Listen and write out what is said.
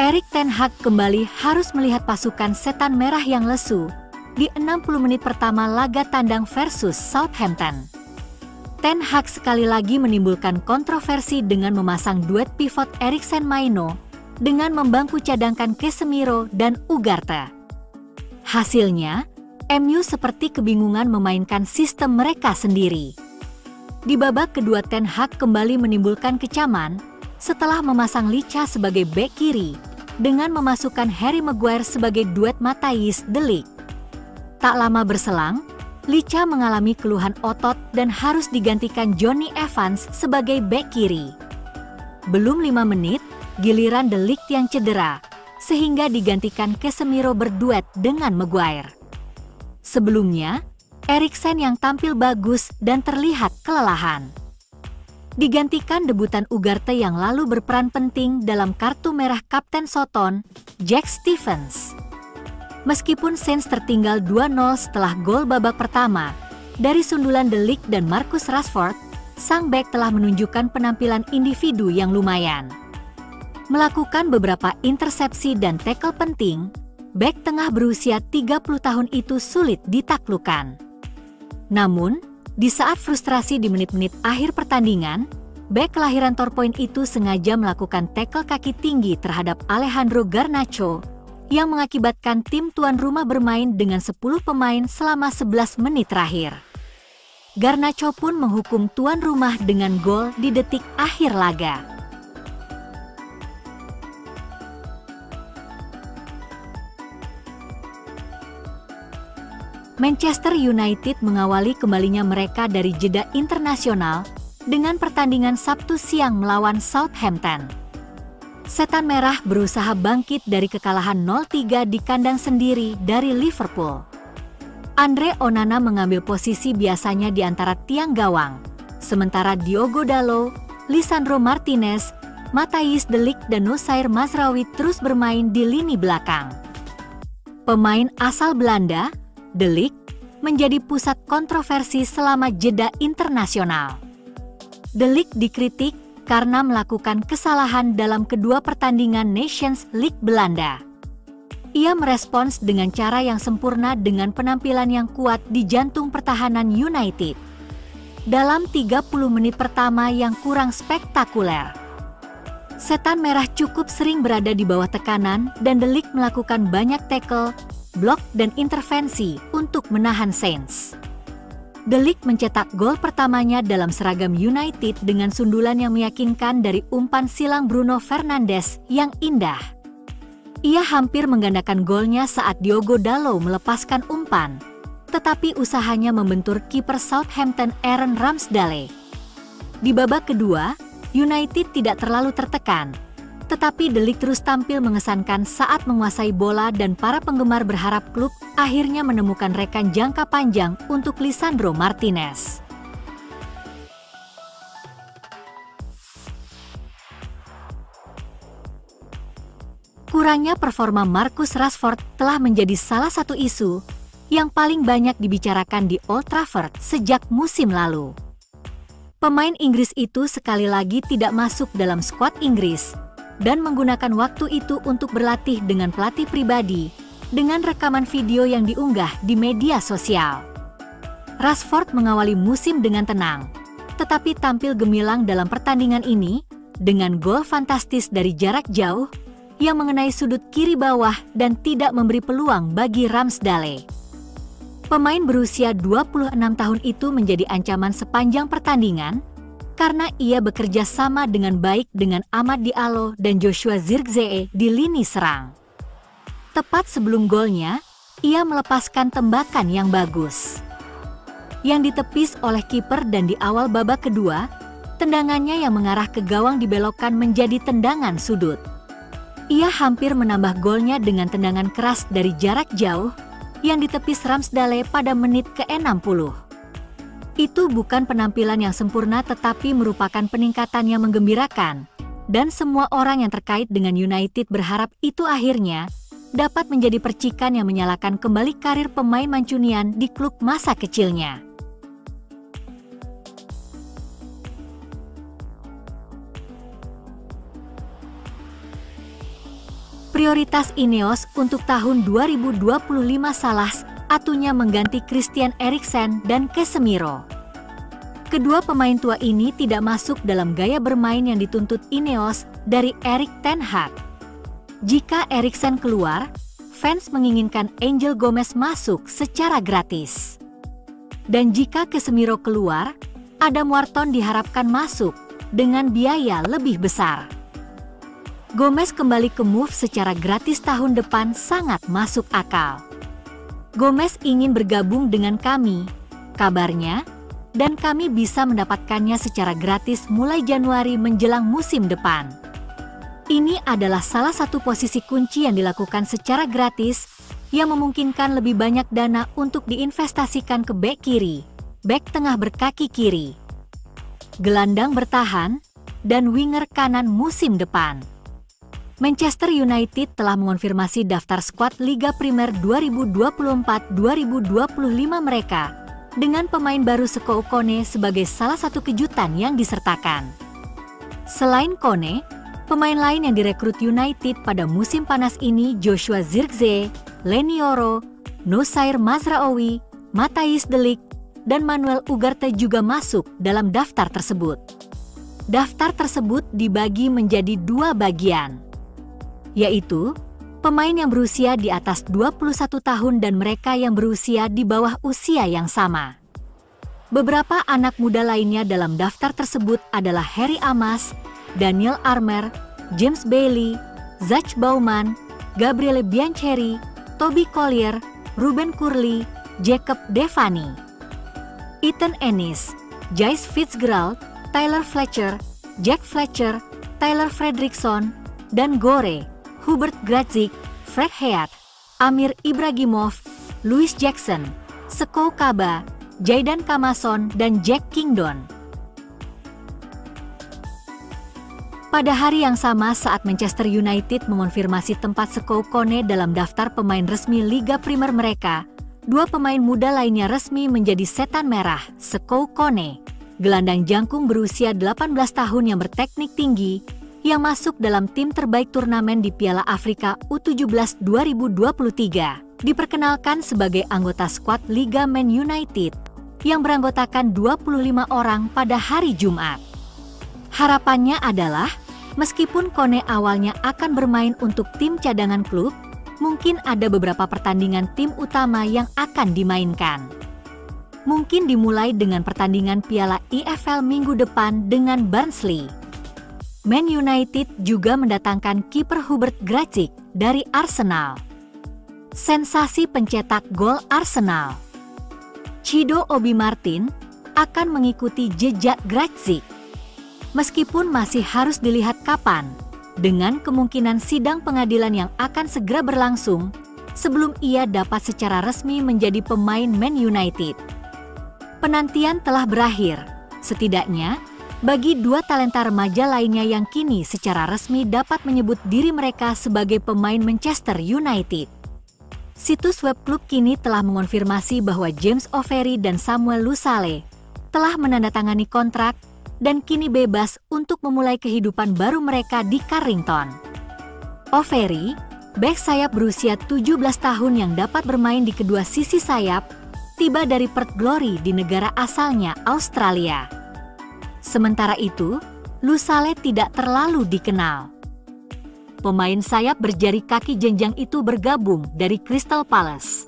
Erik ten Hag kembali harus melihat pasukan setan merah yang lesu di 60 menit pertama laga tandang versus Southampton. Ten Hag sekali lagi menimbulkan kontroversi dengan memasang duet pivot Eriksen Maino dengan membangku cadangkan Casemiro dan Ugarte. Hasilnya, MU seperti kebingungan memainkan sistem mereka sendiri. Di babak kedua Ten Hag kembali menimbulkan kecaman setelah memasang Licha sebagai bek kiri dengan memasukkan Harry Maguire sebagai duet Matthijs de Ligt. Tak lama berselang, Licha mengalami keluhan otot dan harus digantikan Jonny Evans sebagai bek kiri. Belum 5 menit, giliran de Ligt yang cedera, sehingga digantikan Casemiro berduet dengan Maguire. Sebelumnya, Eriksen yang tampil bagus dan terlihat kelelahan. Digantikan debutan Ugarte yang lalu berperan penting dalam kartu merah Kapten Soton, Jack Stephens. Meskipun Saints tertinggal 2-0 setelah gol babak pertama, dari sundulan de Ligt dan Marcus Rashford, sang bek telah menunjukkan penampilan individu yang lumayan. Melakukan beberapa intersepsi dan tackle penting, bek tengah berusia 30 tahun itu sulit ditaklukkan. Namun, di saat frustrasi di menit-menit akhir pertandingan, bek kelahiran Torpoint itu sengaja melakukan tackle kaki tinggi terhadap Alejandro Garnacho, yang mengakibatkan tim tuan rumah bermain dengan 10 pemain selama 11 menit terakhir. Garnacho pun menghukum tuan rumah dengan gol di detik akhir laga. Manchester United mengawali kembalinya mereka dari jeda internasional dengan pertandingan Sabtu siang melawan Southampton. Setan Merah berusaha bangkit dari kekalahan 0-3 di kandang sendiri dari Liverpool. Andre Onana mengambil posisi biasanya di antara tiang gawang, sementara Diogo Dalot, Lisandro Martinez, Matthijs de Ligt dan Noussair Mazraoui terus bermain di lini belakang. Pemain asal Belanda, de Ligt, menjadi pusat kontroversi selama jeda internasional. De Ligt dikritik karena melakukan kesalahan dalam kedua pertandingan Nations League Belanda. Ia merespons dengan cara yang sempurna dengan penampilan yang kuat di jantung pertahanan United. Dalam 30 menit pertama yang kurang spektakuler, Setan Merah cukup sering berada di bawah tekanan dan de Ligt melakukan banyak tackle, blok dan intervensi untuk menahan Saints. De Ligt mencetak gol pertamanya dalam seragam United dengan sundulan yang meyakinkan dari umpan silang Bruno Fernandes yang indah. Ia hampir menggandakan golnya saat Diogo Dalot melepaskan umpan, tetapi usahanya membentur kiper Southampton Aaron Ramsdale. Di babak kedua, United tidak terlalu tertekan, tetapi de Ligt terus tampil mengesankan saat menguasai bola dan para penggemar berharap klub akhirnya menemukan rekan jangka panjang untuk Lisandro Martinez. Kurangnya performa Marcus Rashford telah menjadi salah satu isu yang paling banyak dibicarakan di Old Trafford sejak musim lalu. Pemain Inggris itu sekali lagi tidak masuk dalam skuad Inggris dan menggunakan waktu itu untuk berlatih dengan pelatih pribadi dengan rekaman video yang diunggah di media sosial. Rashford mengawali musim dengan tenang, tetapi tampil gemilang dalam pertandingan ini dengan gol fantastis dari jarak jauh yang mengenai sudut kiri bawah dan tidak memberi peluang bagi Ramsdale. Pemain berusia 26 tahun itu menjadi ancaman sepanjang pertandingan karena ia bekerja sama dengan baik dengan Amad Diallo dan Joshua Zirkzee di lini serang. Tepat sebelum golnya, ia melepaskan tembakan yang bagus, yang ditepis oleh kiper, dan di awal babak kedua, tendangannya yang mengarah ke gawang dibelokkan menjadi tendangan sudut. Ia hampir menambah golnya dengan tendangan keras dari jarak jauh yang ditepis Ramsdale pada menit ke-60. Itu bukan penampilan yang sempurna tetapi merupakan peningkatan yang menggembirakan, dan semua orang yang terkait dengan United berharap itu akhirnya dapat menjadi percikan yang menyalakan kembali karir pemain Mancunian di klub masa kecilnya. Prioritas Ineos untuk tahun 2025 salah satunya mengganti Christian Eriksen dan Casemiro. Kedua pemain tua ini tidak masuk dalam gaya bermain yang dituntut Ineos dari Erik ten Hag. Jika Eriksen keluar, fans menginginkan Angel Gomez masuk secara gratis. Dan jika Casemiro keluar, Adam Wharton diharapkan masuk dengan biaya lebih besar. Gomez kembali ke Move secara gratis tahun depan sangat masuk akal. Gomez ingin bergabung dengan kami, kabarnya, dan kami bisa mendapatkannya secara gratis mulai Januari menjelang musim depan. Ini adalah salah satu posisi kunci yang dilakukan secara gratis yang memungkinkan lebih banyak dana untuk diinvestasikan ke bek kiri, bek tengah berkaki kiri, gelandang bertahan, dan winger kanan musim depan. Manchester United telah mengonfirmasi daftar skuad Liga Primer 2024-2025 mereka dengan pemain baru Seko Kone sebagai salah satu kejutan yang disertakan. Selain Kone, pemain lain yang direkrut United pada musim panas ini Joshua Zirkzee, Leny Yoro, Noussair Mazraoui, Matthijs de Ligt, dan Manuel Ugarte juga masuk dalam daftar tersebut. Daftar tersebut dibagi menjadi dua bagian, yaitu pemain yang berusia di atas 21 tahun dan mereka yang berusia di bawah usia yang sama. Beberapa anak muda lainnya dalam daftar tersebut adalah Harry Amas, Daniel Armer, James Bailey, Zach Bauman, Gabriele Biancheri, Toby Collier, Ruben Kurli, Jacob Devani, Ethan Ennis, Jais Fitzgerald, Tyler Fletcher, Jack Fletcher, Tyler Fredrickson, dan Gore, Hubert Grazik, Fred Heath, Amir Ibragimov, Louis Jackson, Seko Kaba, Jaydan Kamason, dan Jack Kingdon. Pada hari yang sama saat Manchester United mengonfirmasi tempat Seko Kone dalam daftar pemain resmi Liga Primer mereka, dua pemain muda lainnya resmi menjadi setan merah, Seko Kone, gelandang jangkung berusia 18 tahun yang berteknik tinggi, yang masuk dalam tim terbaik turnamen di Piala Afrika U17 2023, diperkenalkan sebagai anggota skuad Liga Man United, yang beranggotakan 25 orang pada hari Jumat. Harapannya adalah, meskipun Kone awalnya akan bermain untuk tim cadangan klub, mungkin ada beberapa pertandingan tim utama yang akan dimainkan. Mungkin dimulai dengan pertandingan Piala EFL minggu depan dengan Barnsley. Man United juga mendatangkan kiper Hubert Grazik dari Arsenal. Sensasi pencetak gol Arsenal, Chido Obi Martin, akan mengikuti jejak Grazik. Meskipun masih harus dilihat kapan, dengan kemungkinan sidang pengadilan yang akan segera berlangsung sebelum ia dapat secara resmi menjadi pemain Man United. Penantian telah berakhir, setidaknya bagi dua talenta remaja lainnya yang kini secara resmi dapat menyebut diri mereka sebagai pemain Manchester United. Situs web klub kini telah mengonfirmasi bahwa James O'Ferry dan Samuel Lusale telah menandatangani kontrak dan kini bebas untuk memulai kehidupan baru mereka di Carrington. O'Ferry, bek sayap berusia 17 tahun yang dapat bermain di kedua sisi sayap, tiba dari Perth Glory di negara asalnya Australia. Sementara itu, Lusale tidak terlalu dikenal. Pemain sayap berjari kaki jenjang itu bergabung dari Crystal Palace.